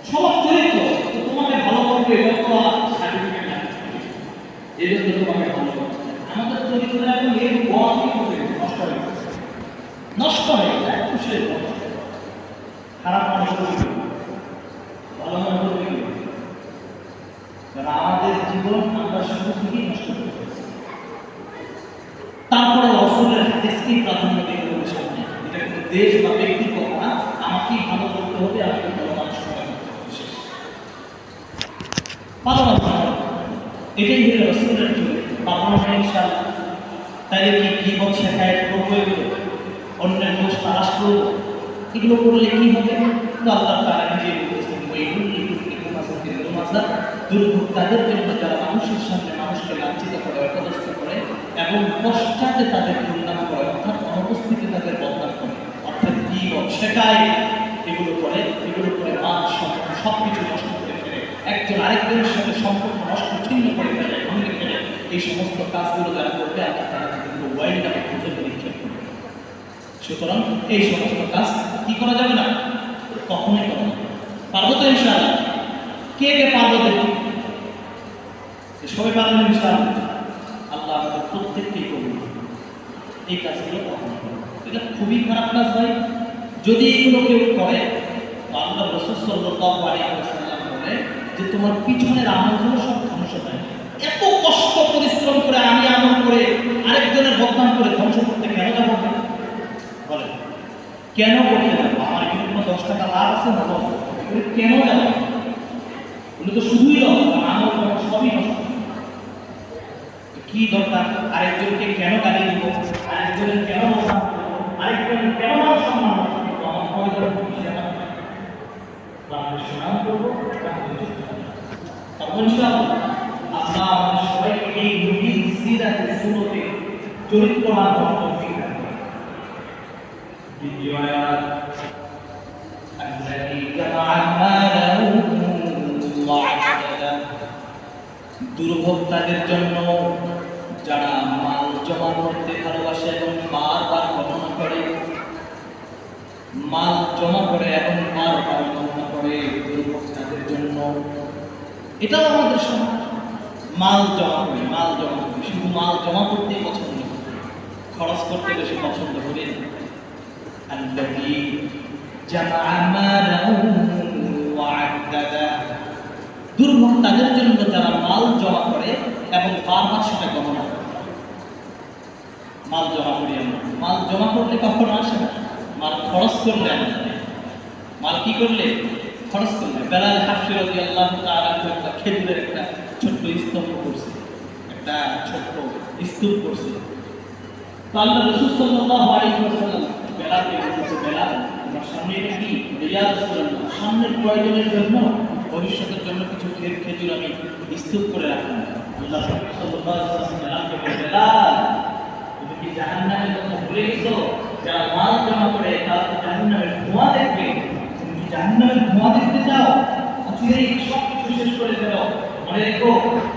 সবার চরিত্র তো তোমাকে ভালো করবে, এটা তো সার্টিফিকেট না, এই জন্য তোমাকে ভালো করবে। আমাদের চরিত্র এখন এর বড়ই হতে নষ্ট হয়ে গেছে, নষ্ট হয়ে গেছে, একটু সে খারাপ মানুষ করবে, ভালো মানুষ করবে, কারণ আমাদের জীবন আমরা শুরু থেকেই নষ্ট করে ফেলছি। তারপরে রসুলের হাদিসকেই প্রাধান্য দিতে হবে সামনে। এটা কিন্তু দেশ বা ব্যক্তির কথা না, আমাকেই ভালো করতে হবে, আমাকে ভালো মানুষ করা করতে হবে। শেষ ভালো মানুষ, এটাই হলো রসুলের যুগ। পাবো না ইনশাআল্লাহ? তাইলে কি গীবত শেখায় করবো, এগুলো অন্যের দোষ তালাশ করবো, এগুলো করলে কি হবে? তো আল্লাহ তাআলা নিজে বলতেছেন, দুর্ভোগ তাদের জন্য যারা মানুষের সামনে মানুষকে লাঞ্ছিত করে, অপদস্থ করে এবং পশ্চাতে তাদের দুর্নাম করে, অর্থাৎ অনুপস্থিতি তাদের বদনাম করে, অর্থাৎ গীবত শেখায়, এগুলো করে মান সম্মান সবকিছু নষ্ট করে ফেলে, একজন আরেকজনের সাথে সম্পর্ক নষ্ট ছিন্ন করে ফেলে, ভেঙে ফেলে। এই সমস্ত কাজগুলো যারা করবে আল্লাহ তাআলা কিন্তু ওয়াইল্ড আপ খুঁজে নিক্ষেপ করবে। সুতরাং এই সমস্ত কাজ কি করা যাবে না, কখনোই করা যাবে না। পারবো তো ইনশাআল্লাহ? কে কে পারবো দেখি? সবাই পারবেন ইনশাআল্লাহ? আল্লাহ আমাদের প্রত্যেককেই করবে এই কাজগুলো কখনো করবে। এটা খুবই খারাপ কাজ ভাই। যদি এগুলো কেউ করে তো আল্লাহ রাসূল সাল্লাল্লাহু আলাইহি ওয়াসাল্লাম বলে যে তোমার পিছনের আমলগুলো সব ধ্বংস হয়ে যাবে। এত কষ্ট পরিশ্রম করে আমি আমল করে আরেকজনের বদনাম করে ধ্বংস করতে কেন যাবো? বলে কেন করতে যাবো? আমার এখানে কোনো 10 টাকা লাভ আছে না? কেন যাবো? ওগুলো তো শুধুই লস, আমল করা সবই নষ্ট। কি দরকার আরেকজনকে কেন গালি দিব, আরেকজনের কেন বদনাম করব, আরেকজনের কেন সম্মান করব? আমার প্রয়োজন সেটা সুনাম করবো, তখন আল্লাহ আমাদের সবাইকে এই নবীর সিরাতে সুন্নতে চরিত্রবান হওয়ার তৌফিক দান করুন। দ্বিতীয় আয়াত, আল্লাযী জামাআ মালাহু ওয়া আদ্দাদা, দুর্ভোগ তাদের জন্য যারা মাল জমা করতে ভালোবাসে এবং বারবার গণনা করে, মাল জমা করে এবং বারবার গণনা করে, দুর্ভোগ তাদের জন্য। এটাও আমাদের সমাজ, মাল জমা করি, শুধু মাল জমা করতেই পছন্দ করি, খরচ করতে বেশি পছন্দ করি। আল্লাযী জামাআ মালাহু ওয়া আদ্দাদা, দুর্ভোগ তাদের জন্য যারা মাল জমা করে এবং বারবার সেটা গণনা করে। মাল জমা করি আমরা, মাল জমা করলে কখনো আসে না, মাল খরচ করলে আমরা, মাল কি করলে? খরচ করলে। বেলাল হাফসি রাদিয়াল্লাহু তাআলা একটা খেজুরের একটা ছোট্ট স্তম্ভ করছে, একটা ছোট্ট স্তূপ করছে। তো আল্লাহ রাসূল সাল্লাল্লাহু আলাইহি ওয়াসাল্লাম বেলালকে বলতেছে, বেলাল তোমার সামনে এটা কি? ইয়া রাসূলুল্লাহ, সামনের প্রয়োজনের জন্য, ভবিষ্যতের জন্য কিছু খেজুর আমি স্তূপ করে রাখলাম। আল্লাহ রাসূল সাল্লাল্লাহু আলাইহি ওয়াসাল্লাম বেলালকে বলে, বেলাল তুমি কি জাহান্নামের কথা ভুলে গেছো? যারা মাল জমা করে তারা তো জাহান্নামের ধোঁয়া দেখবে, তুমি কি জাহান্নামের ধোঁয়া দেখতে চাও? আজকে এই সব কিছু শেষ করে ফেলো। মনে রেখো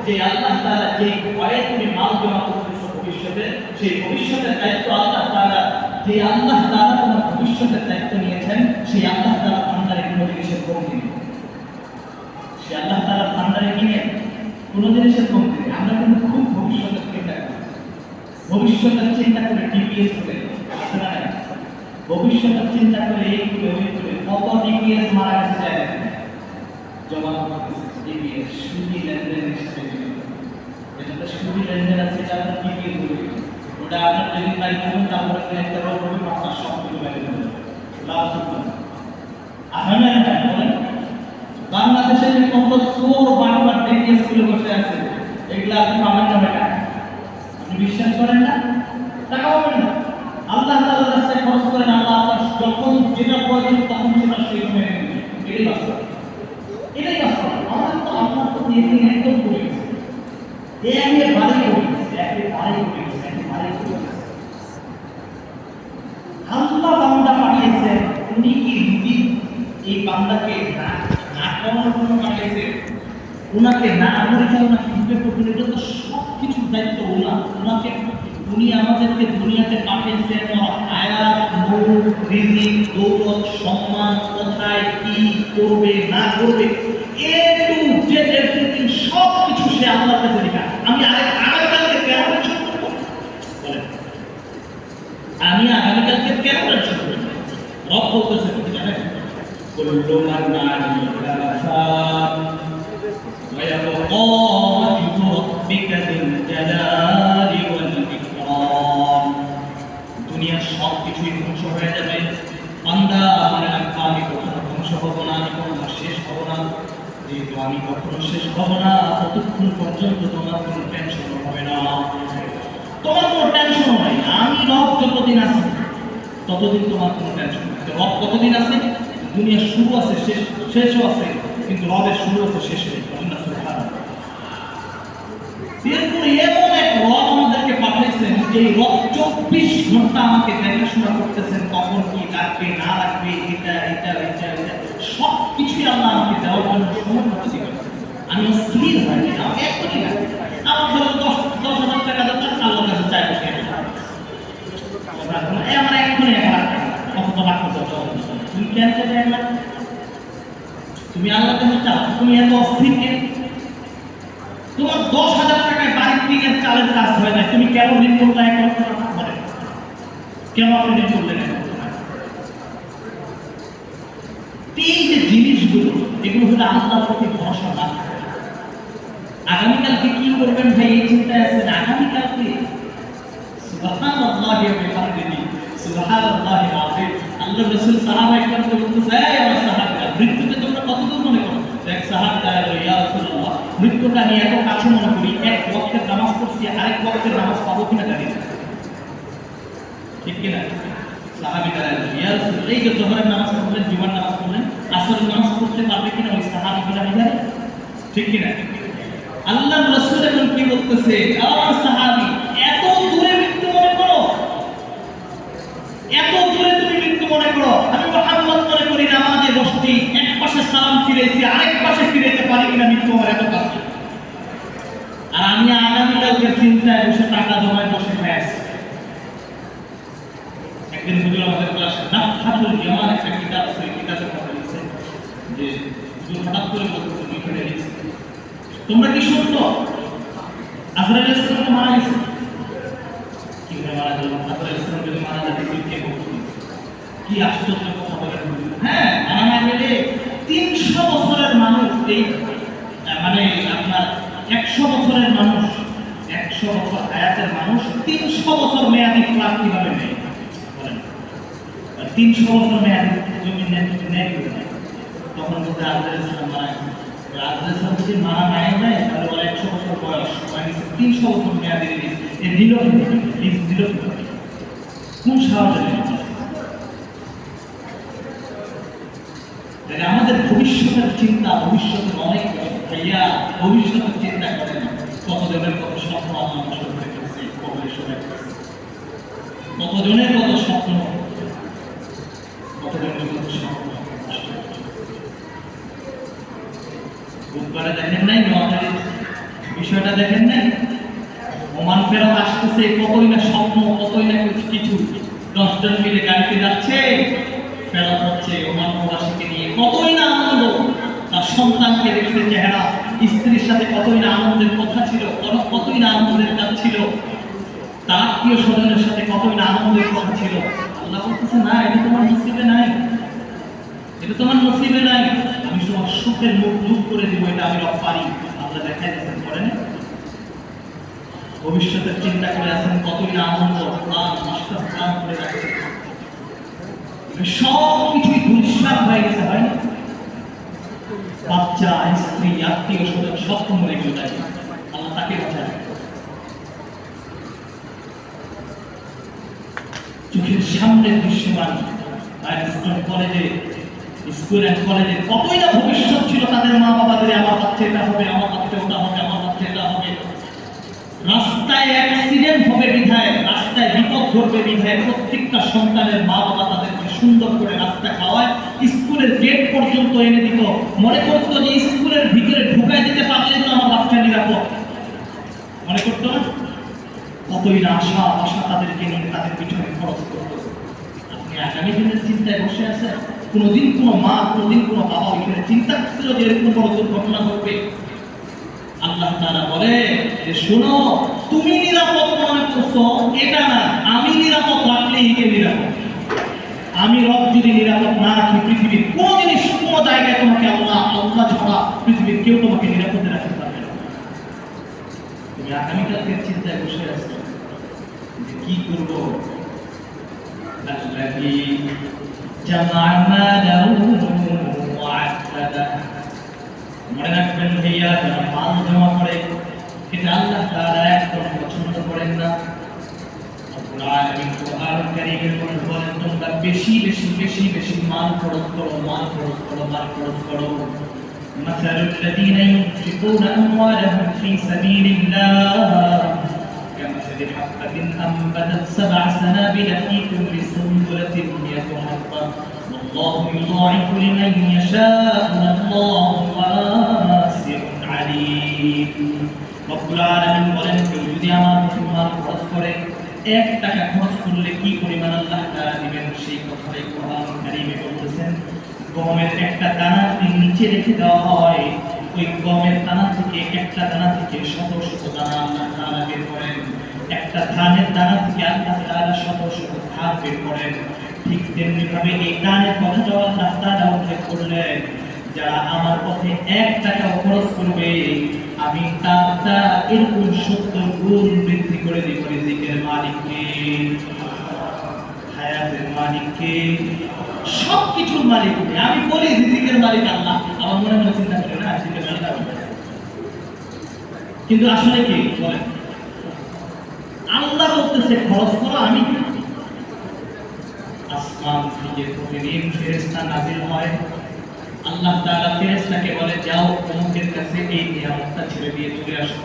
যে আল্লাহ তাআলা যে ভয়ে তুমি মাল জমা করতেছো ভবিষ্যতে, সেই ভবিষ্যতের দায়িত্ব আল্লাহ তাআলা, যে আল্লাহ তাআলা তোমার ভবিষ্যতের দায়িত্ব নিয়েছেন, সেই আল্লাহ তাআলা ভান্ডারে কোনো জিনিসের কমতি নেই। সেই আল্লাহ তাআলা ভান্ডারে কিনে কোনো জিনিসের কমতি নেই। আমরা কিন্তু খুব ভবিষ্যতের চিন্তা করি, ভবিষ্যতের চিন্তা করে ডিপিএস করে আসে না, ভবিষ্যতের চিন্তা করে এই করে ওই করে কত ডিপিএস মারা গেছে যায় না, জমা ডিপিএস সুদি লেনদেন হিসেবে, যেটা সুদি লেনদেন আছে সেটা আপনার ডিপিএস বলে, ওটা আপনার যদি তাই করুন তারপরে একটা রোগ হবে, মাথার সব কিছু বাইরে যাবে, লাভ হতো না। আহমেদ বলেন বাংলাদেশে যে কত চোর বারবার ডিপিএস খুলে বসে আছে, এগুলা আপনি পাবেন না বেটা? আপনি বিশ্বাস করেন না? টাকা পাবেন না। আল্লাহ তাআলার রাস্তায় খরচ করেন, আল্লাহ আপনার যখন যেটা প্রয়োজন তখন সেটা সেই সময় দিবেন। এটাই বাস্তব, এটাই বাস্তব। আমাদের তো আপনার তো দিন একদম পড়ে গেছে, একেবারেই পড়ে গেছে, আল্লাহ বান্দা পাঠিয়েছে, উনি কি রুজি এই বান্দাকে না খাওয়ানোর জন্য পাঠিয়েছে? উনাকে না পরিচালনা করতে করতে, এটা তো সব কিছুর দায়িত্ব ওনাকে উনি আমাদেরকে দুনিয়াতে পাঠিয়েছেন হায়াত, নূর, রিজিক, দৌলত, সম্মান, কোথায় কি করবে না করবে এ টু জেড এভরিথিং সব কিছু সে আল্লাহর কাছে লেখা। আমি আগামীকালকে কেন টেনশন করবো? আমি আগামীকালকে কেন টেনশন করবো? রব বলতেছে কি জানেন? কুল্লু মান আলাইহা ফান ওয়া ইয়াবকা ওয়াজহু রাব্বিকা যিল জালালি ওয়াল ইকরাম। দুনিয়ার সব কিছুই ধ্বংস হয়ে যাবে, বান্দা মনে রাখবা আমি কখনো ধ্বংস হব না, আমি কখনো শেষ হব না। যেহেতু আমি কখনো শেষ হব না, ততক্ষণ পর্যন্ত তোমার কোনো টেনশন হবে না, তোমার কোনো টেনশন নাই। আমি রব যতদিন আছি ততদিন তোমার কোনো টেনশন নেই। রব কতদিন আছে? দুনিয়ার শুরু আছে, শেষও আছে, কিন্তু রবের শুরু আছে, শেষ নেই। এরপরে এমন এক রব আমাদেরকে পাঠিয়েছেন যে রব 24 ঘন্টা আমাকে দেখাশোনা করতেছেন, কখন কি রাখবে না রাখবে, এটা এটা এটা এটা সব কিছুই আল্লাহ আমাকে দেওয়ার জন্য সময় মতো দিবেন। আমি স্থির হয়নি, আমাকে এখনই না আমার ধরো 10,000 টাকা দরকার, আল্লাহর কাছে চাই বসে আমার এখনই 1 লাখ টাকা কত রাখতে চাও? তুমি কেন চাইবে 1 লাখ? তুমি আল্লাহর কাছে চাও, তুমি এত অস্থির কেন? তোমার 10,000 টাকায় বাড়ির টিনের চালের কাজ হয় না, তুমি কেন ঋণ করলে? 1 লক্ষ টাকা করে কেন আপনি ঋণ করলেন? এই যে জিনিসগুলো, এগুলো হলো আল্লাহর প্রতি ভরসা না। আগামীকালকে কি করবেন ভাই এই চিন্তায় আছেন? আগামীকালকে সুবহানাল্লাহি ওয়া বিহামদিহি সুবহানাল্লাহিল আযীম। আল্লাহর রাসূল সাহাবায়ে কেরামকে বলতেছে, এই আমার সাহাবীরা, মৃত্যুকে তোমরা কতদূর মনে করো? এক সাহাবী বলে, ইয়া রাসূলুল্লাহ, মৃত্যুটা আমি এত কাছে মনে করি, এক ওয়াক্তের নামাজ পড়ছি, আরেক ওয়াক্তের নামাজ পাবো কিনা জানি না। ঠিক কিনা? সাহাবী বলে, ইয়া রাসূলুল্লাহ, এই যে জোহরের নামাজ পড়লেন, জুমার নামাজ পড়লেন, আসরের নামাজ পড়তে পারবে কিনা? ওই সাহাবী বলে, আমি জানি। ঠিক কিনা? আল্লাহর রাসূল এখন কি বলতেছে, আমার সাহাবী, এত দূরে মৃত্যু মনে করো, এত দূরে তুমি মৃত্যু মনে করো? আমি মুহাম্মদ মনে করি নামাজে বসছি, এক পাশে সালাম ফিরেছি, আরেক পাশে ফিরেতে পারি কিনা, মৃত্যু আমার এত কাছে। আর আমি আগামীকালকে চিন্তায় বসে টাকা জমায় বসে হয়ে আছি। একদিন হুজুর আমাদের ক্লাসে নাফহাতুল জামান একটা কিতাব আছে, কিতাবের কথা বলছে যে হুজুর হঠাৎ করে বলতেছে, লিখে দিয়েছে, তোমরা কি শুনছো আজরাইল আলাইহিস সালাম মারা গেছে? কি করে মারা গেল? আজরাইল আলাইহিস সালাম যদি মারা যায় কে বলতো? কি আশ্চর্য কথা বলেন! হ্যাঁ, মারা গেলে 300 বছরের মানুষ, এই মানে আপনার 100 বছরের মানুষ, 100 বছর হায়াতের মানুষ 300 বছর মেয়াদি ফ্ল্যাট কিভাবে নেয় বলেন? 300 বছর মেয়াদি জমি নেয় তখন বলতে আজরাইল আলাইহিস সালাম মারা গেছে। আজরাইল সালাম যদি মারা নাই যায় তাহলে ওরা 100 বছর বয়স, মানে 300 বছর মেয়াদি রিলিজ এ দিল কোন সাহায্য? আমাদের ভবিষ্যতের চিন্তা, ভবিষ্যতের অনেক ভাইয়া ভবিষ্যতের চিন্তা করেন, কতজনের কত স্বপ্ন আমার সত্যি করছে, কতজনের কত স্বপ্ন, কতজনের কত স্বপ্ন। বুধবারে দেখেন নাই নোয়াখালীর বিষয়টা? দেখেন নাই? ওমান ফেরত আসতেছে, কতই না স্বপ্ন, কতই না কিছু, 10 জন মিলে গাড়িতে যাচ্ছে, ফেরত হচ্ছে ওমান প্রবাসীকে নিয়ে, কতই না আনন্দ, তার সন্তানকে দেখতে চেহারা, স্ত্রীর সাথে কতই না আনন্দের কথা ছিল, কতই না আনন্দের কাজ ছিল, তার আত্মীয় স্বজনের সাথে কতই না আনন্দের কথা ছিল। আল্লাহ বলতেছে, না, এটা তোমার নসিবে নাই, এটা তোমার নসিবে নাই, আমি তোমার সুখের মুখ মুখ করে দিব, এটা আমি রব পারি। আল্লাহ দেখাই দিচ্ছেন, করেন? ভবিষ্যতের চিন্তা করে আছেন, কতই না আনন্দ, প্রাণ নষ্ট প্রাণ করে রাখছে, সব কিছুই দুঃসার হয়ে গেছে, হয় না? বাচ্চা, স্ত্রী, আত্মীয় স্বজন সব মরে গেল, আল্লাহ তাকে বাঁচায়। চোখের সামনে দৃশ্যমান কলেজে, স্কুল অ্যান্ড কলেজে কতই না ভবিষ্যৎ ছিল তাদের মা বাবাদের, আমার বাচ্চা এটা হবে, আমার বাচ্চা ওটা হবে, আমার বাচ্চা এটা হবে। রাস্তায় অ্যাক্সিডেন্ট হবে বিধায়, রাস্তায় বিপদ ঘটবে বিধায়, প্রত্যেকটা সন্তানের মা বাবা তাদেরকে সুন্দর করে রাস্তা খাওয়ায়, স্কুলের গেট পর্যন্ত এনে দিত, মনে করতো যে স্কুলের ভিতরে ঢুকাই দিতে পারলে তো আমার বাচ্চা নিরাপদ, মনে করতো না? কত যতই না আশা তাদেরকে নিয়ে তাদের পিছনে খরচ করতো। আপনি আগামী দিনের চিন্তায় বসে আছেন? কোনোদিন কোনো মা, কোনোদিন কোনো বাবা ওইখানে চিন্তা করছিল যে এরকম বড় দুর্ঘটনা ঘটবে? আল্লাহ তাআলা বলে যে শোনো, তুমি নিরাপদ মনে করছো এটা না, আমি নিরাপদ রাখলে একে নিরাপদ। আমি রব যদি নিরাপদ না রাখি, পৃথিবীর কোন জিনিস কোন জায়গায় তোমাকে আল্লাহ ছাড়া পৃথিবীর কেউ তোমাকে নিরাপদে রাখতে পারবে না। তুমি আগামীকালকের চিন্তায় বসে আছো যে কি করবো। আল্লাযী জামা মালাহু ওয়া আদ্দাদা। মনে রাখবেন ভাইয়া, যারা মাল জমা করে এটা আল্লাহ তাআলা একদম পছন্দ করেন না। রব্বুল আলামিন কোরআন কারীমের মধ্যে বলেন, তোমরা বেশি বেশি বেশি বেশি মাল খরচ করো, মাল খরচ করো, মাল খরচ করো। মাসালুল্লাযীনা ইউনফিকুনা আমওয়ালাহুম ফী সাবিলিল্লাহ কামাসালি হাব্বাতিন আনবাতাত সাবআ সানাবিলা ফী কুল্লি সুনবুলাতিন মিয়াতু হাব্বা ওয়াল্লাহু ইউযাইফু লিমান ইয়াশা'উ ওয়াল্লাহু ওয়াসি'উন আলীম। রব্বুল আলামিন বলেন, কেউ যদি আমার মাল খরচ করে, 1 টাকা খরচ করলে কি পরিমাণ আল্লাহ তাআলা দিবেন সেই কথাই কোরআন কারীমে বলতেছেন। গমের একটা দানা যদি নিচে রেখে দেওয়া হয়, ওই গমের দানা থেকে, একটা দানা থেকে শত শত দানা আল্লাহ তাআলা বের করেন। একটা ধানের দানা থেকে আল্লাহ তাআলা শত শত ধান বের করেন। ঠিক তেমনি ভাবে এই দানের কথাটাও আল্লাহ তাআলা উল্লেখ করলেন, যারা আমার পথে 1 টাকা খরচ করবে, আমি তারটা এরকম 70 গুণ বৃদ্ধি করে দিব। রিজিকের মালিককে, হায়াতের মালিককে, সবকিছুর মালিক। আমি বলি রিজিকের মালিক আল্লাহ, আমার মনে মনে চিন্তা করে না রিজিকের মালিক আল্লাহ, কিন্তু আসলে কি বলেন? আল্লাহ বলতেছে খরচ করো, আমি আসমান থেকে প্রতিদিন ফেরেশতা নাযিল হয়। আল্লাহ তাআলা ফেরেশতাকে বলে, যাও অমুকের কাছে এই নিয়ামতটা ছেড়ে দিয়ে চলে আসো।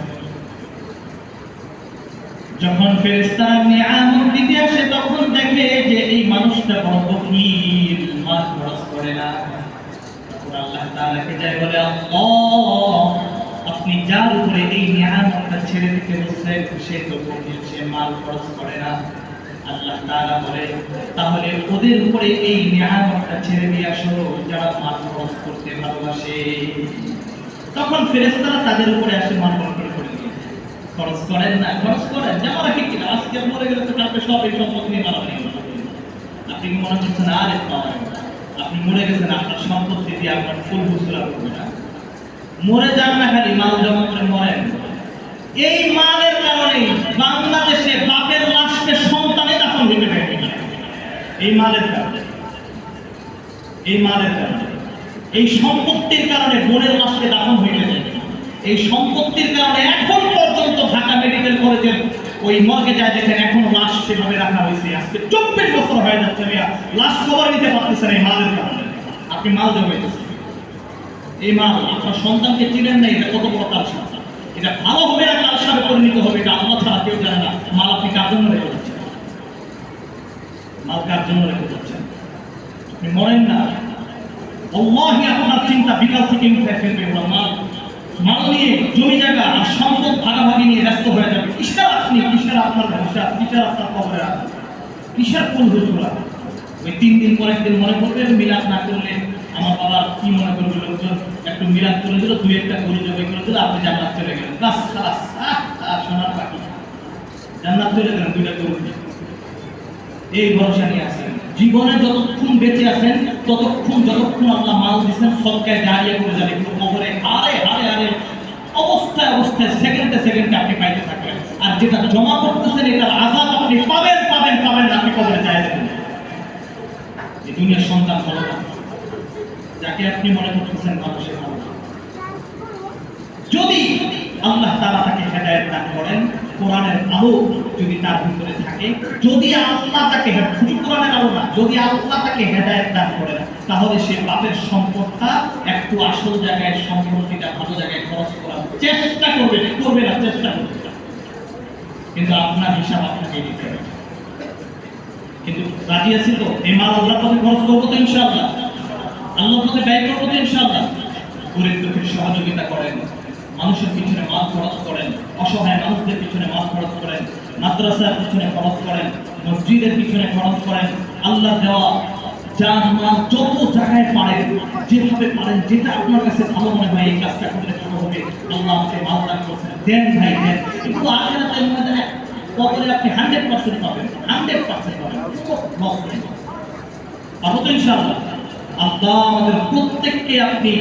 যখন ফেরেশতারা নিয়ামত দিতে আসে, তখন দেখে যে এই মানুষটা বড় বখিল, মাল খরচ করে না। তখন আল্লাহ তাআলাকে যায় বলে, আল্লাহ আপনি যার উপরে এই নিয়ামতটা ছেড়ে দিতে বলছেন সে তো বখিল, সে মাল খরচ করে না। আল্লাহ তাআলা বলে, তাহলে ওদের উপরে এই নিয়ামতটা ছেড়ে দিয়ে আসো যারা মাল খরচ করতে ভালোবাসে। তখন ফেরেশতারা তাদের উপরে আসে মাল খরচ করে দিয়ে, খরচ করেন না, খরচ করেন, যেমন রাখি কিনা আজকে মরে গেলে তো কালকে সব এই সম্পদ নিয়ে মারামারি হবে। আপনি কি মনে করছেন আরে বাবা, আপনি মরে গেছেন, আপনার সম্পত্তি দিয়ে আপনার ফুল হুসুরা করবে না? মরে যান না, খালি মাল জমা করে মরেন। এই মালের কারণে বাংলাদেশে বাপের লাশকে সন্তানে দাফন দিতে পারে না। এই মালের কারণে, এই মালের কারণে, এই সম্পত্তির কারণে বোনের লাশকে দাফন হইতে যায়। এই সম্পত্তির কারণে এখন পর্যন্ত ঢাকা মেডিকেল কলেজের ওই মর্গে যায় দেখেন এখনো লাশ সেভাবে রাখা হয়েছে। আজকে 24 বছর হয়ে যাচ্ছে, লাশ খবর নিতে পারতেছেন এই মালের কারণে। আপনি মাল জমাইতেছেন, এই মাল আপনার সন্তানকে চিনেন না, এটা কত বড় কাল সাপ। এটা ভালো হবে না কাল সাপে পরিণত হবে, এটা আল্লাহ ছাড়া কেউ জানে না। মাল আপনি কার জন্য রেখে যাচ্ছেন? মাল কার জন্য রেখে যাচ্ছেন? আপনি মরেন না, আল্লাহই আপনার চিন্তা বিকাল থেকে উঠে ফেলবে। মাল নিয়ে, জমি জায়গা আর সম্পদ ভাগাভাগি নিয়ে ব্যস্ত হয়ে যাবে। কিসের আপনি, কিসের আপনার ব্যবসা, কিসের আপনার কবরে আছে, কিসের কোন হুজুরা? ওই 3 দিন পর একদিন মনে করবে, মিলাদ না করলে আমার বাবা কি মনে করবে, লোকজন একটু মিলাদ করে দিল, 2-1টা গরু জবাই করে দিল, আপনি জান্নাত চলে গেলেন। বাস খালাস, সোনার বাকি জান্নাত চলে গেলেন 2টা গরু দিয়ে। এই ভরসা নিয়ে আছেন। জীবনে যতক্ষণ বেঁচে আছেন যতক্ষণ আল্লাহ মাল দিচ্ছেন সদকায়ে জারিয়া করে যাবে, কিন্তু কবরে হারে হারে হারে অবস্থায় অবস্থায় সেকেন্ডে সেকেন্ডে আপনি পাইতে থাকবেন। আর যেটা জমা করতেছেন এটার আযাব আপনি পাবেন পাবেন পাবেন, আপনি কবরে যায় দেবেন। এই দুনিয়ার সন্তান ভালো না, যাকে আপনি মনে করতেছেন মানুষের ভালো। যদি আল্লাহ তাআলা তাকে হেদায়েত দান করেন, কোরআনের আলো যদি তার ভিতরে থাকে, যদি আল্লাহ তাকে কোরআনের আলো না, যদি আল্লাহ তাকে হেদায়েত দান করেন, তাহলে সে বাপের সম্পদটা একটু আসল জায়গায়, সম্পত্তিটা ভালো জায়গায় খরচ করার চেষ্টা করবে না, চেষ্টা করবে। কিন্তু আপনার হিসাব আপনাকে দিতে হবে। কিন্তু রাজি আছি তো? এই মাল আল্লাহর পথে খরচ করবো তো ইনশাআল্লাহ, আল্লাহর পথে ব্যয় করবো তো ইনশাআল্লাহ। গরিব দুঃখীর সহযোগিতা করেন, মানুষের পিছনে মাল খরচ করেন, অসহায় মানুষদের পিছনে মাল খরচ করেন, মাদ্রাসার পিছনে খরচ করেন, মসজিদের পিছনে খরচ করেন, আল্লাহ দেওয়া যান মাল যত জায়গায় পারেন, যেভাবে পারেন, যেটা আপনার কাছে ভালো মনে হয় এই কাজটা করলে ভালো হবে, আল্লাহ আপনি মাল দান করছেন, দেন ভাই দেন। কিন্তু আখিরাতের ময়দানে কবরে আপনি 100% পাবেন, 100% পাবেন, লস নেই। পাবো তো ইনশাআল্লাহ। আল্লাহ আমাদের প্রত্যেককে আপনি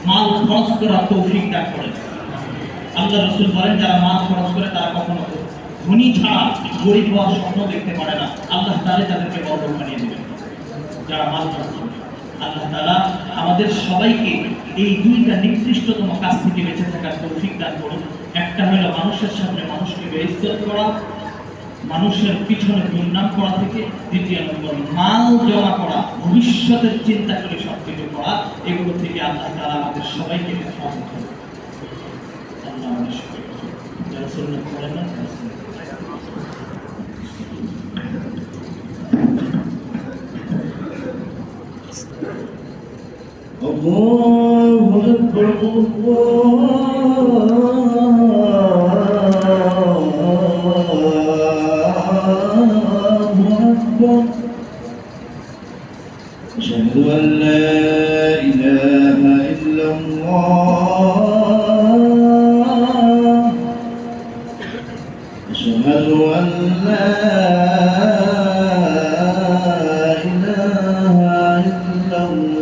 মাল খরচ করার তৌফিক দান করেন। আল্লাহ রাসূল বলেন, যারা মাল খরচ করে তারা কখনো ধনী ছাড়া গরিব হওয়ার স্বপ্ন দেখতে পারে না। আল্লাহ তাআলা তাদেরকে বরকত বানিয়ে দিবেন যারা মাল খরচ করে। আল্লাহ তাআলা আমাদের সবাইকে এই দুইটা নিকৃষ্টতম কাজ থেকে বেঁচে থাকার তৌফিক দান করুন। একটা হলো মানুষের সামনে মানুষকে বেইজ্জত করা, মানুষের পিছনে দুর্নাম করা থেকে। দ্বিতীয় নম্বর মাল জমা করা, ভবিষ্যতের চিন্তা করে সবকিছু করা। এগুলো থেকে আল্লাহ তাআলা আমাদের সবাইকে হেফাজত করুন। আল্লাহ আমাদের সবাইকে যারা সুন্নাত করেন না الله أكبر الله أكبر أشهد أن لا إله إلا الله أشهد أن لا إله إلا الله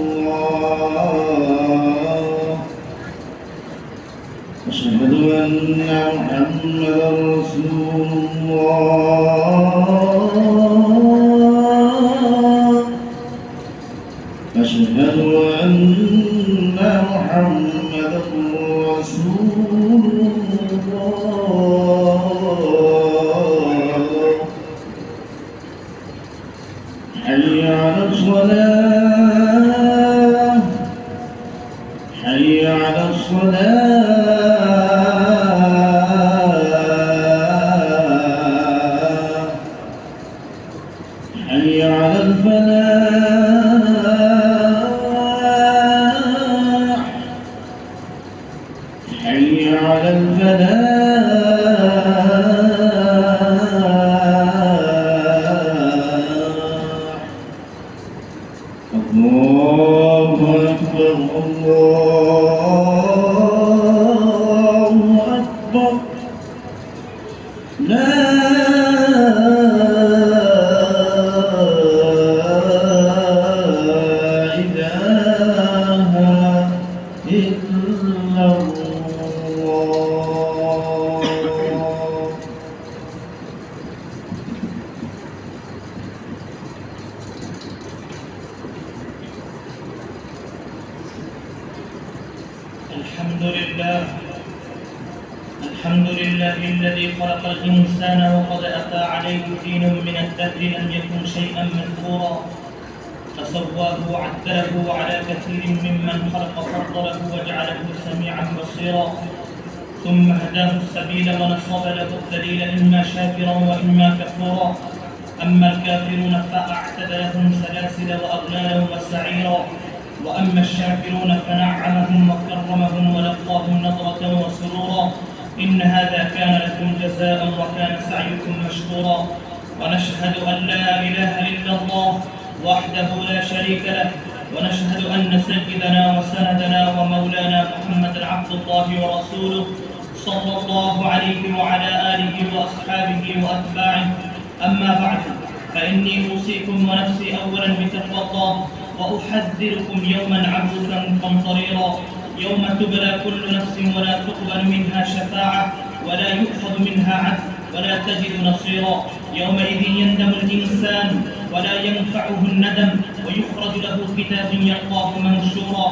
أشهد أن محمدا رسول الله أشهد أن محمدا رسول الله حي على الصلاة حي على الصلاة حي على الفلاح حي على الفلاح الله أكبر الله أكبر لا إله إلا الله الحمد لله الذي خلق الإنسان وقد أتى عليه حين من الدهر لم يكن شيئا مذكورا، فسواه وعدله على كثير ممن خلق فضله وجعله سميعا بصيرا، ثم هداه السبيل ونصب له الدليل إما شاكرا وإما كفورا. أما الكافرون فأعتد لهم سلاسل وأغلالا وسعيرا، وأما الشاكرون فنعمهم وكرمهم ولقاهم نضرة وسرورا. إن هذا كان لكم جزاء وكان سعيكم مشكورا. ونشهد أن لا إله إلا الله وحده لا شريك له، ونشهد أن سيدنا وسندنا ومولانا محمدا عبد الله ورسوله صلى الله عليه وعلى آله وأصحابه وأتباعه. أما بعد، فإني أوصيكم ونفسي أولا بتقوى الله، وأحذركم يوما عبوسا قمطريرا، يوم تبلى كل نفس ولا تقبل منها شفاعة ولا يؤخذ منها عدل ولا تجد نصيرا. يومئذ يندم الإنسان ولا ينفعه الندم، ويخرج له كتاب يلقاه منشورا.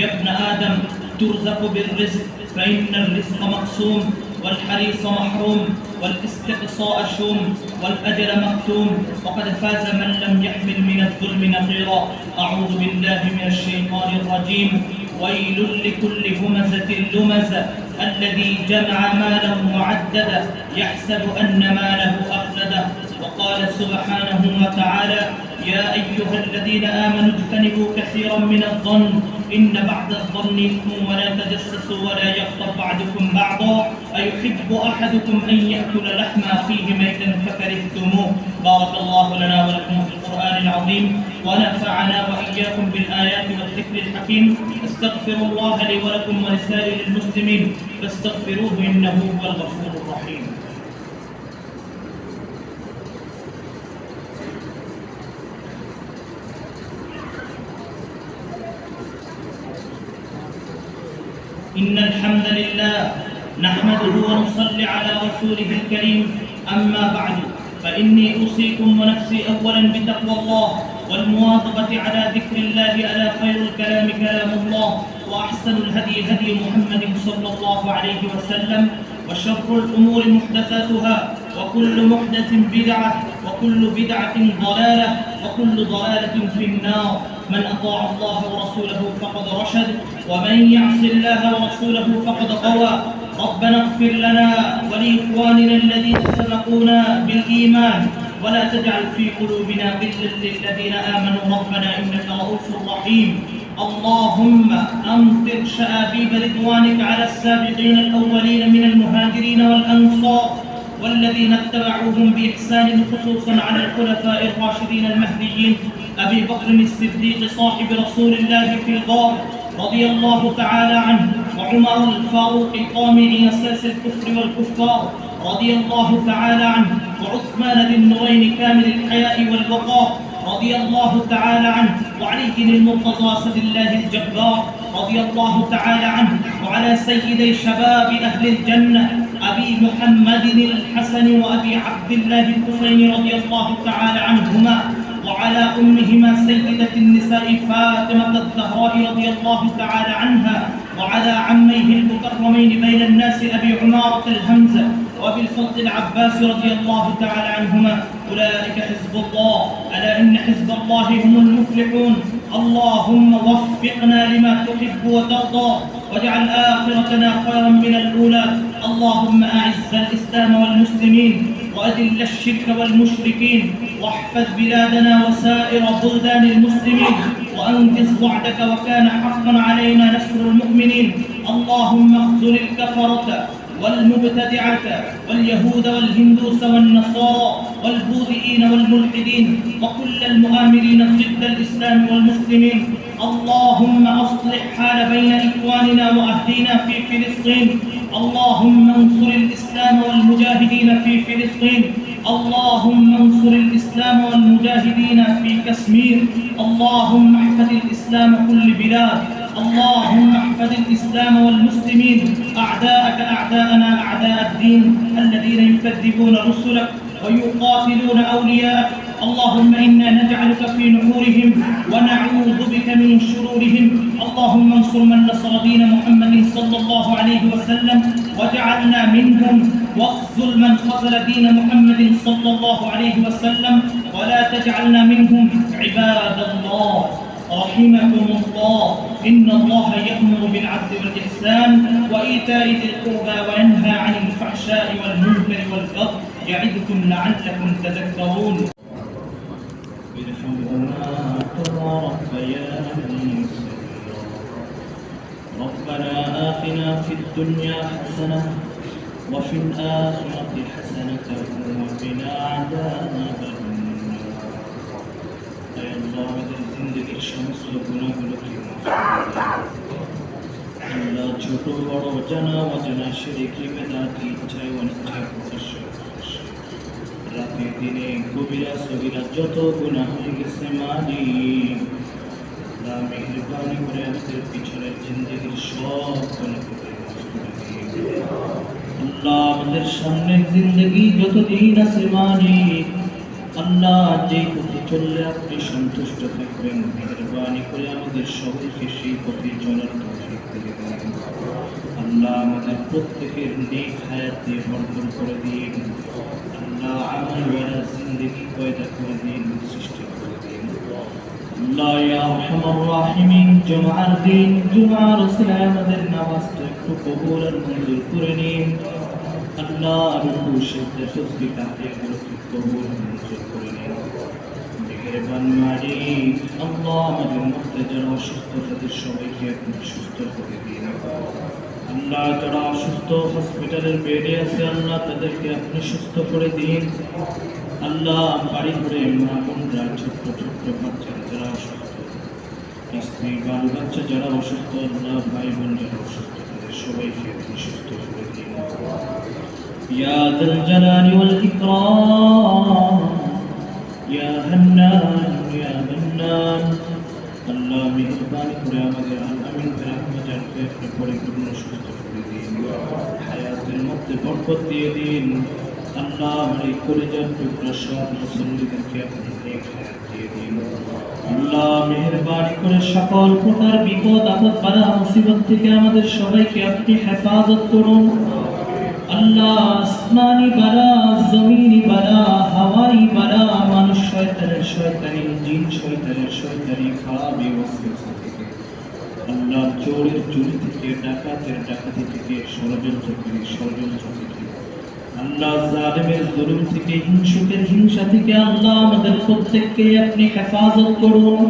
يا ابن آدم ترزق بالرزق، فإن الرزق مقسوم، والحريص محروم، والاستقصاء شوم، والأجل مختوم. وقد فاز من لم يحمل من الظلم نقيرا. أعوذ بالله من الشيطان الرجيم. ويل لكل همزة لمزة الذي جمع مالا وعدده يحسب أن ماله أخلده. وقال سبحانه وتعالى: يا أيها الذين آمنوا اجتنبوا كثيرا من الظن إن بعض الظن إثم ولا تجسسوا ولا يغتب بعضكم بعضا أيحب أحدكم أن يأكل لحم أخيه ميتا فكرهتموه. بارك الله لنا ولكم في القرآن العظيم ونفعنا وإياكم بالآيات والذكر الحكيم. استغفروا الله لي ولكم ولسائر المسلمين فاستغفروه إنه هو الغفور الرحيم. إن الحمد لله نحمده ونصلي على رسوله الكريم. أما بعد فإني أوصيكم ونفسي أولا بتقوى الله والمواظبة على ذكر الله. ألا خير الكلام كلام الله وأحسن الهدي هدي محمد صلى الله عليه وسلم وشر الأمور محدثاتها وكل محدث بدعة وكل بدعة ضلالة وكل ضلالة في النار. من أطاع الله ورسوله فقد رشد ومن يعص الله ورسوله فقد غوى. ربنا اغفر لنا ولإخواننا الذين سبقونا بالإيمان ولا تجعل في قلوبنا غلا للذين آمنوا ربنا إنك رؤوف رحيم. اللهم أمطر شآبيب رضوانك على السابقين الأولين من المهاجرين والأنصار والذين اتبعوهم بإحسان خصوصا على الخلفاء الراشدين المهديين أبي بكر الصديق صاحب رسول الله في الغار رضي الله تعالى عنه وعمر الفاروق قامع أساس الكفر والكفار رضي الله تعالى عنه وعثمان ذي النورين كامل الحياء والوقار رضي الله تعالى عنه وعلي المرتضى سد الله الجبار رضي الله تعالى عنه وعلى سيدي شباب أهل الجنة أبي محمد الحسن وأبي عبد الله الحسين رضي الله تعالى عنهما وعلى أمهما سيدة النساء فاطمة الزهراء رضي الله تعالى عنها وعلى عميه المكرمين بين الناس أبي عمارة الهمزة وأبي الفضل العباس رضي الله تعالى عنهما. أولئك حزب الله ألا إن حزب الله هم المفلحون. اللهم وفقنا لما تحب وترضى واجعل آخرتنا خيرا من الأولى. اللهم أعز الإسلام والمسلمين وأذل الشرك والمشركين واحفظ بلادنا وسائر بلدان المسلمين وأنجز وعدك وكان حقا علينا نصر المؤمنين. اللهم اخذل الكفرة والمبتدعة واليهود والهندوس والنصارى والبوذيين والملحدين وكل المؤامرين ضد الإسلام والمسلمين. اللهم أصلح حال بين إخواننا وأهلنا في فلسطين. اللهم انصر الإسلام والمجاهدين في فلسطين. اللهم انصر الإسلام والمجاهدين في كشمير. اللهم احفظ الإسلام كل بلاد. اللهم احفظ الإسلام والمسلمين. أعداءك أعداءنا أعداء الدين الذين يكذبون رسلك ويقاتلون أولياءك. اللهم إنا نجعلك في نحورهم ونعوذ بك من شرورهم. اللهم انصر من نصر دين محمد صلى الله عليه وسلم وجعلنا منهم واخذل من خذل دين محمد صلى الله عليه وسلم ولا تجعلنا منهم. عباد الله رحمكم الله إن الله يأمر بالعدل والإحسان وإيتاء ذي القربى وينهى عن الفحشاء والمنكر والبغي يعظكم لعلكم تذكرون. ارحمهما كما ربياني صغيرا. ربنا آتنا في الدنيا حسنة وفي الآخرة حسنة وقنا عذاب النار. يا الله আমাদের জিন্দেগীর সমস্ত গুনাহগুলোকে মাফ করে দিন। আল্লাহ ছোট বড় জানা অজানা শিরকি বেদাতি ইচ্ছায় অনিচ্ছায় প্রকাশ্য রাতে দিনে কবিরা সগীরা যত গুনাহ হয়ে গেছে মালিক মেহেরবানি করে আমাদের পিছনের জিন্দেগীর সব গুনাহকে মাফ করে দিন। আল্লাহ আমাদের সামনের জিন্দেগি যতদিন আছে মালিক আল্লাহ যেই পথে চললে আপনি সন্তুষ্ট থাকবেন মেহেরবানি করে আমাদের সকলকে সেই পথে চলার তৌফিক দিয়ে দেন। আল্লাহ আমাদের প্রত্যেকের নেক হায়াত দিয়ে ভরপুর করে দিন। আল্লাহ আমাদের জিন্দেগি পয়দা করে দিন, সৃষ্টি করে দিন। আল্লাহ ইয়া আরহামার রাহিমিন জুমার দিন জুমার সালাম আমাদের নামাজটা একটু কবুল আর মঞ্জুর করে নিন। আল্লাহ রুকু সিজদা তাসবিহ তাহলিলগুলোকে কবুল মঞ্জুর করে নিন। মেহেরবান মালিক আল্লাহ আমাদের মধ্যে যারা অসুস্থ তাদের সবাইকে আপনি সুস্থ করে দিন আল্লাহ যারা অসুস্থ হসপিটালের বেডে আছে আল্লাহ তাদেরকে আপনি সুস্থ করে দিন আল্লাহ বাড়ি করে মা বোনরা ছোট্ট ছোট্ট বাচ্চারা যারা অসুস্থ স্ত্রী বাল বাচ্চা যারা অসুস্থ আল্লাহ ভাই বোন যারা অসুস্থ তাদের সবাইকে আপনি সুস্থ করে দিন ইয়া যাল জালালি ওয়াল ইকরাম ইয়া হান্নান ইয়া মান্নান আল্লাহ মেহেরবানি করে আমাদের আমিন রহমতকে আপনি পরিপূর্ণ সুস্থ করে দিন হায়াতের মধ্যে বরকত দিয়ে দিন আল্লাহ আমার কলিজার টুকরা সব মুসল্লিদেরকে আপনি নেক হায়াত দিয়ে দিন আল্লাহ মেহেরবানি করে সকল প্রকার বিপদ আপদ বালা মুসিবত থেকে আমাদের সবাইকে আপনি হেফাজত করুন আল্লাহ আসমানি বালা জমিনি বালা হাওয়াই বালা মানুষ শয়তানের শয়তানি জিন শয়তানের শয়তানি খারাপ ওয়াসওয়াসা থেকে আল্লাহ চোরের চুরি থেকে ডাকাতের ডাকাতি থেকে ষড়যন্ত্রকারী ষড়যন্ত্র থেকে আল্লাহ জালিমের জুলুম থেকে হিংসুকের হিংসা থেকে আল্লাহ আমাদের প্রত্যেককে আপনি হেফাজত করুন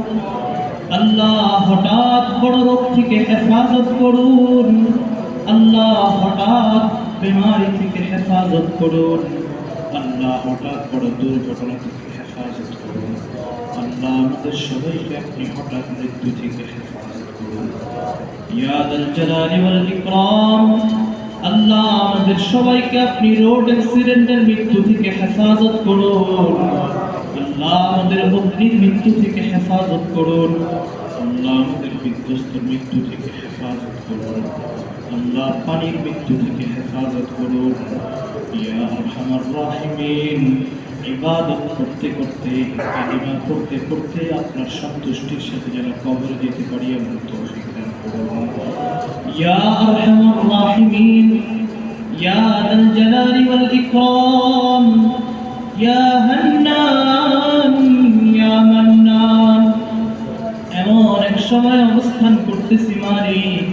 আল্লাহ হঠাৎ বড় রোগ থেকে হেফাজত করুন আল্লাহ হঠাৎ বিমারি থেকে হেফাজত করুন আল্লাহ হঠাৎ বড় দুর্ঘটনা থেকে হেফাজত করুন আল্লাহ আমাদের সবাইকে আপনি হঠাৎ মৃত্যু থেকে হেফাজত করুন ইয়া যাল জালালি ওয়াল ইকরাম আল্লাহ আমাদের সবাইকে আপনি রোড অ্যাক্সিডেন্টের মৃত্যু থেকে হেফাজত করুন আল্লাহ আমাদের অগ্নির মৃত্যু থেকে হেফাজত করুন আল্লাহ আমাদের বিধ্বস্ত মৃত্যু থেকে হেফাজত করুন আল্লাহ পানির মৃত্যু থেকে হেফাজত করুন ইয়া আরহামার রাহিমিন ইবাদত করতে করতে কালিমা পড়তে পড়তে আপনার সন্তুষ্টির সাথে যেন কবরে যেতে পারি এমন তৌফিক দান করুন ইয়া আরহামার রাহিমিন ইয়া যাল জালালি ওয়াল ইকরাম ইয়া হান্নান ইয়া মান্নান এমন এক সময় অবস্থান করতেছি মালিক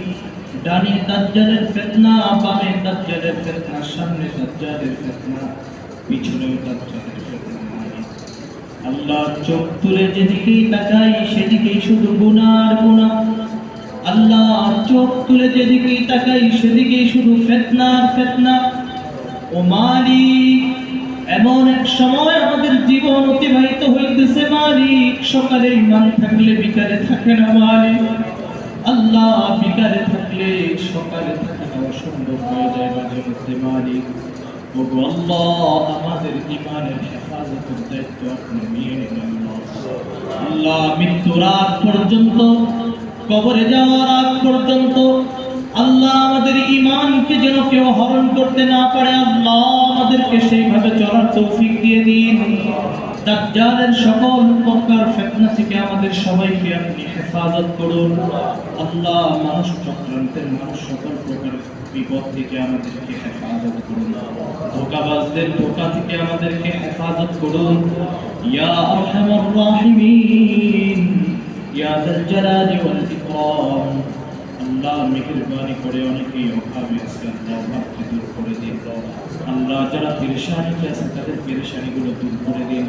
ডানে দাজ্জালের ফিতনা বামে দাজ্জালের ফিতনা সামনে দাজ্জালের ফিতনা পিছনে দাজ্জালের ফিতনা মালিক আল্লাহ চোখ তুলে যেদিকেই তাকাই সেদিকেই শুধু গুনাহ গুনাহ আল্লাহ চোখ তুলে যেদিকেই তাকাই সেদিকেই শুধু ফিতনা ফিতনা ও মালিক এমন এক সময় আমাদের জীবন অতিবাহিত হইতেছে মালিক সকালে ইমান থাকলে বিকালে থাকে না মালিক আল্লাহ বিকালে থাকলে সকালে থাকা অসম্ভব হয়ে যায় মাঝে মধ্যে মালিক ও আল্লাহ আমাদের ইমানের হেফাজতের দায়িত্ব আপনি নিয়ে নিন আল্লাহ মৃত্যুর আগ পর্যন্ত কবরে যাওয়ার আগ পর্যন্ত আল্লাহ আমাদের ঈমানকে যেন কেউ হরণ করতে না পারে আল্লাহ আমাদেরকে সেইভাবে চলার তৌফিক দিয়ে দিন দাজ্জালের সকল প্রকার ফিতনা থেকে আমাদের সবাইকে আপনি হেফাজত করুন আল্লাহ মানুষ চক্রান্তের মানুষ সকল প্রকার বিপদ থেকে আমাদেরকে হেফাজত করুন ধোঁকাবাজদের ধোঁকা থেকে আমাদেরকে হেফাজত করুন ইয়া আরহামার রাহিমিন ইয়া যাল জালালি ওয়াল ইকরাম আল্লাহ মেহেরবানি করে অনেকেই অভাবে আছে আল্লাহ অভাবকে দূর করে দিন আল্লাহ যারা পেরেশানিতে আছে তাদের পেরেশানিগুলো দূর করে দিন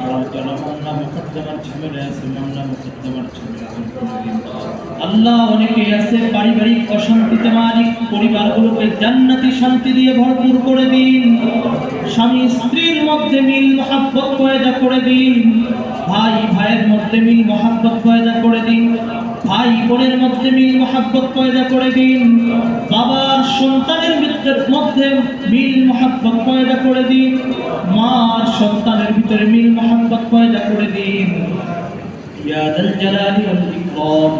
আর যারা মামলা মোকদ্দমার ঝামেলা আছে মামলা মোকদ্দমার ঝামেলা দূর করে দিন আল্লাহ অনেকেই আছে পারিবারিক অশান্তিতে মালিক পরিবারগুলোকে জান্নাতি শান্তি দিয়ে ভরপুর করে দিন স্বামী স্ত্রীর মধ্যে মিল মহাব্বত পয়দা করে দিন ভাই ভাইয়ের মধ্যে মিল মহাব্বত পয়দা করে দিন ভাই বোনের মধ্যে মিল মহাব্বত পয়দা করে দিন বাবার সন্তানের মধ্যে মিল মহাব্বত পয়দা করে দিন মার সন্তানের ভিতরে মিল মহাব্বত পয়দা করে দিন ইয়া যাল জালালি ওয়াল ইকরাম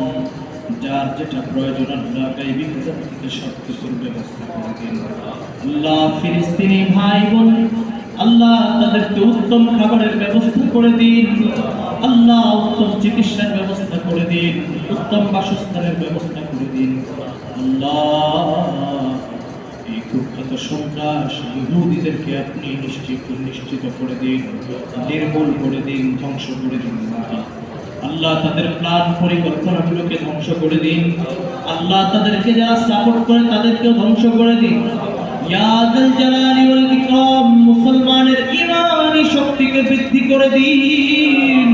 যার যেটা প্রয়োজন আল্লাহ গায়বী খাজানা থেকে সব কিছুর ব্যবস্থা করে দিন আল্লাহ ফিলিস্তিনি ভাই বোন আল্লাহ তাদেরকে উত্তম খাবারের ব্যবস্থা করে দিন আল্লাহ উত্তম চিকিৎসার ব্যবস্থা করে দিন উত্তম বাসস্থানের ব্যবস্থা করে দিন আল্লাহ এই কুখ্যাত সন্ত্রাস ইহুদিদেরকে আপনি নিশ্চিত করে দিন নির্মূল করে দিন ধ্বংস করে দিন আল্লাহ তাদের প্ল্যান পরিকল্পনাগুলোকে ধ্বংস করে দিন আল্লাহ তাদেরকে যারা সাপোর্ট করে তাদেরকেও ধ্বংস করে দিন ইয়া যাল জালালি ওয়াল ইকরাম মুসলমানের ঈমানি শক্তিকে বৃদ্ধি করে দিন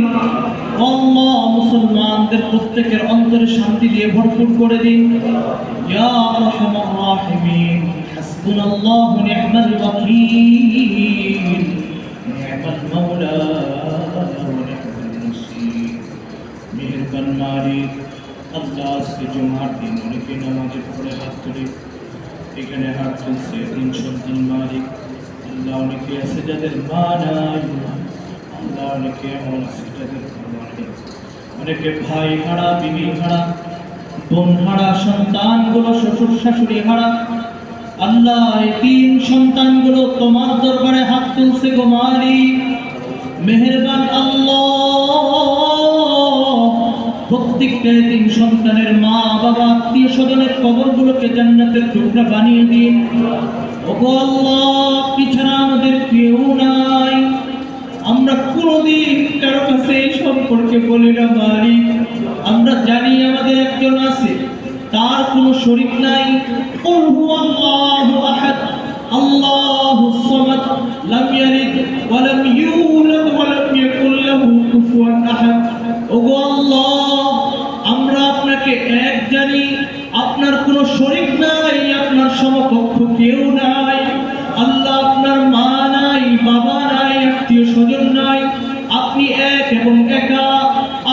আল্লাহ মুসলমানদের প্রত্যেকের অন্তরে শান্তি দিয়ে ভরপুর করে দিন ইয়া আরহামার রাহিমিন হাসবুনাল্লাহু নি'মাল ওয়াকিল নি'মাল মাওলা ওয়া নি'মাল নাসীর মেহেরবান মালিক আল্লাহ আজকে জুমার দিন অনেকে নামাজে পড়ে হাত তুলে এখানে হাত তুলছে তিন সন্তান মালিক আল্লাহ অনেকে আছে যাদের মা নাই আল্লাহ অনেকে এমন আছে যাদের বাবা নেই অনেকে ভাই হারা বিবি হারা বোন হারা সন্তানগুলো শ্বশুর শাশুড়ি হারা আল্লাহ এই তিন সন্তানগুলো তোমার দরবারে হাত তুলছে গো মালিক মেহেরবান আল্লাহ প্রত্যেকটা তিন সন্তানের মা বাবা আত্মীয় স্বজনের কবরগুলোকে জান্নাতের টুকরা বানিয়ে দিন ওগো আল্লাহ পিছনে আমাদের কেউ নাই আমরা কোনোদিন কারো কাছে এই সম্পর্কে বলি না মালিক আমরা জানি আমাদের একজন আছে তার কোনো শরীক নাই কুল হুয়াল্লাহু আহাদ আল্লাহুস সামাদ লাম ইয়ালিদ ওয়া লাম ইউলাদ ওয়া লাম ইয়াকুল লাহু কুফুয়ান আহাদ ওগো আল্লাহ আমরা আপনাকে এক জানি আপনার কোনো শরীক নাই আপনার সমকক্ষ কেউ নাই আল্লাহ আপনার মা নাই বাবা নাই আত্মীয় স্বজন নাই আপনি এক এবং একা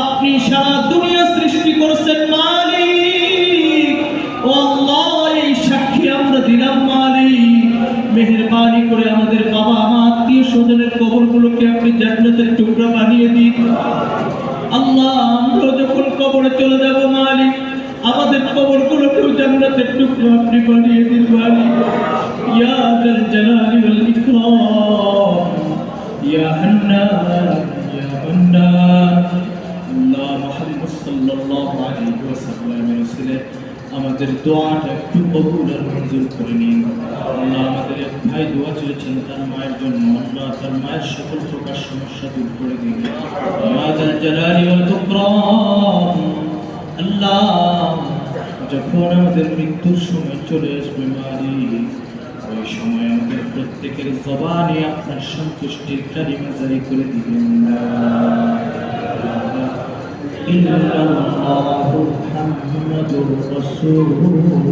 আপনি সারা দুনিয়া সৃষ্টি করেছেন মালিক ও আল্লাহ এই সাক্ষী আমরা দিলাম মালিক মেহেরবানি করে আমাদের বাবা মা আত্মীয় স্বজনের কবরগুলোকে আপনি জান্নাতের টুকরা বানিয়ে দিন আল্লাহ আমরা যখন কবরে চলে যাব মালিক আমাদের কবরগুলোকেও জান্নাতের টুকরা আপনি বানিয়ে দিন মালিক ইয়া যাল জালালি ওয়াল ইকরাম ইয়া হান্নান ইয়া মান্নান আল্লাহ মুহাম্মদ সাল্লাল্লাহু আলাইহি ওয়াসাল্লামের উসিলায় আমাদের দোয়াটা একটু কবুল আর মঞ্জুর করে নিন আল্লাহ আমাদের এক ভাই দোয়া চেয়েছেন তার মায়ের জন্য আল্লাহ তার মায়ের সকল প্রকার সমস্যা দূর করে দিন ইয়া যাল জালালি ওয়াল ইকরাম আল্লাহ যখন আমাদের মৃত্যুর সময় চলে আসবে মালিক ওই সময় আমাদের প্রত্যেকের জবানে আপনার সন্তুষ্টির কালিমা জারি করে দিবেন ইল্লাল্লাহু মুহাম্মাদুর রাসূলুল্লাহ